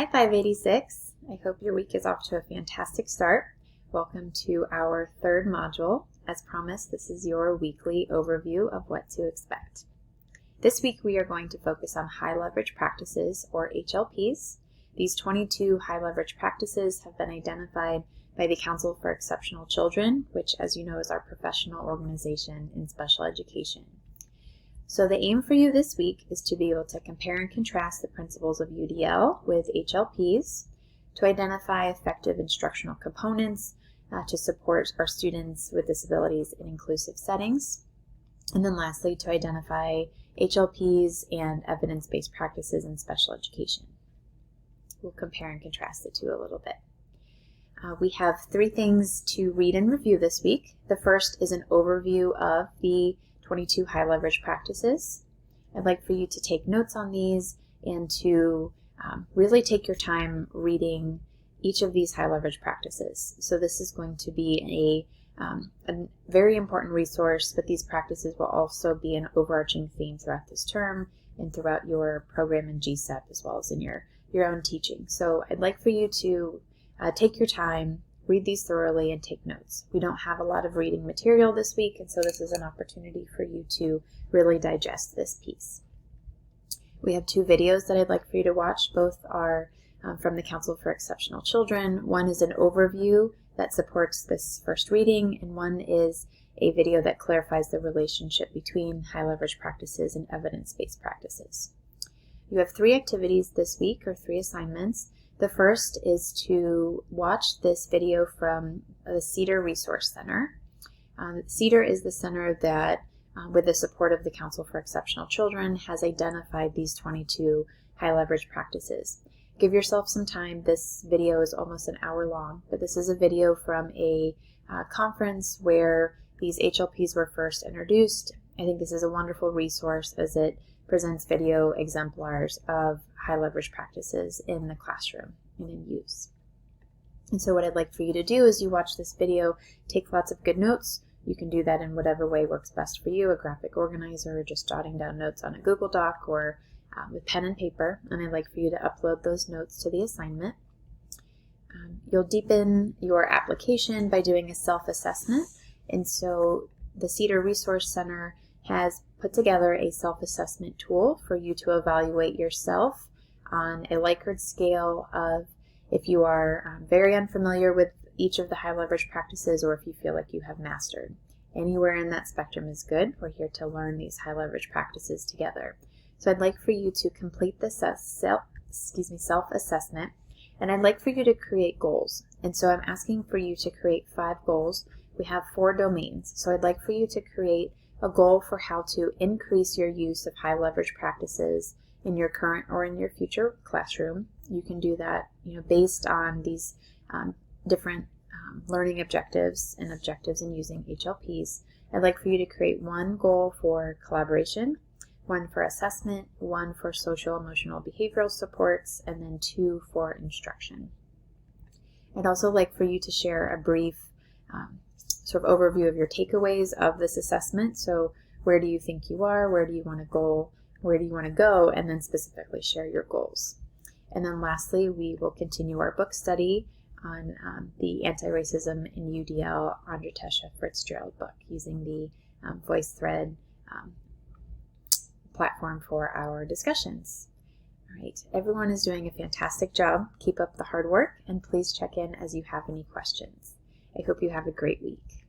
Hi 586. I hope your week is off to a fantastic start. Welcome to our third module. As promised, this is your weekly overview of what to expect. This week we are going to focus on high leverage practices, or HLPs. These 22 high leverage practices have been identified by the Council for Exceptional Children, which, as you know, is our professional organization in special education. So the aim for you this week is to be able to compare and contrast the principles of UDL with HLPs, to identify effective instructional components to support our students with disabilities in inclusive settings, and then lastly to identify HLPs and evidence-based practices in special education. We'll compare and contrast the two a little bit. We have three things to read and review this week. The first is an overview of the 22 high leverage practices. I'd like for you to take notes on these and to really take your time reading each of these high leverage practices. So this is going to be a very important resource, but these practices will also be an overarching theme throughout this term and throughout your program in GSEP as well as in your own teaching. So I'd like for you to take your time, read these thoroughly, and take notes. We don't have a lot of reading material this week, and so this is an opportunity for you to really digest this piece. We have two videos that I'd like for you to watch. Both are from the Council for Exceptional Children. One is an overview that supports this first reading, and one is a video that clarifies the relationship between high leverage practices and evidence-based practices. You have three activities this week, or three assignments. The first is to watch this video from the CEDAR Resource Center. CEDAR is the center that, with the support of the Council for Exceptional Children, has identified these 22 high leverage practices. Give yourself some time. This video is almost an hour long, but this is a video from a conference where these HLPs were first introduced. I think this is a wonderful resource as it presents video exemplars of high leverage practices in the classroom and in use. And so what I'd like for you to do is you watch this video, take lots of good notes. You can do that in whatever way works best for you, a graphic organizer, just jotting down notes on a Google Doc, or with pen and paper. And I'd like for you to upload those notes to the assignment. You'll deepen your application by doing a self-assessment. And so the CEDAR Resource Center has put together a self-assessment tool for you to evaluate yourself on a Likert scale of if you are very unfamiliar with each of the high leverage practices or if you feel like you have mastered. Anywhere in that spectrum is good. We're here to learn these high leverage practices together. So I'd like for you to complete this self-assessment, and I'd like for you to create goals. And so I'm asking for you to create 5 goals. We have 4 domains. So I'd like for you to create a goal for how to increase your use of high leverage practices in your current or in your future classroom. You can do that, based on these different learning objectives and objectives in using HLPs. I'd like for you to create 1 goal for collaboration, 1 for assessment, 1 for social, emotional, behavioral supports, and then 2 for instruction. I'd also like for you to share a brief sort of overview of your takeaways of this assessment. So where do you think you are? Where do you want to go? Where do you want to go? And then specifically share your goals. And then lastly, we will continue our book study on the Anti-Racism in UDL Andratesha Fitzgerald book using the VoiceThread platform for our discussions. All right, everyone is doing a fantastic job. Keep up the hard work, and please check in as you have any questions. I hope you have a great week.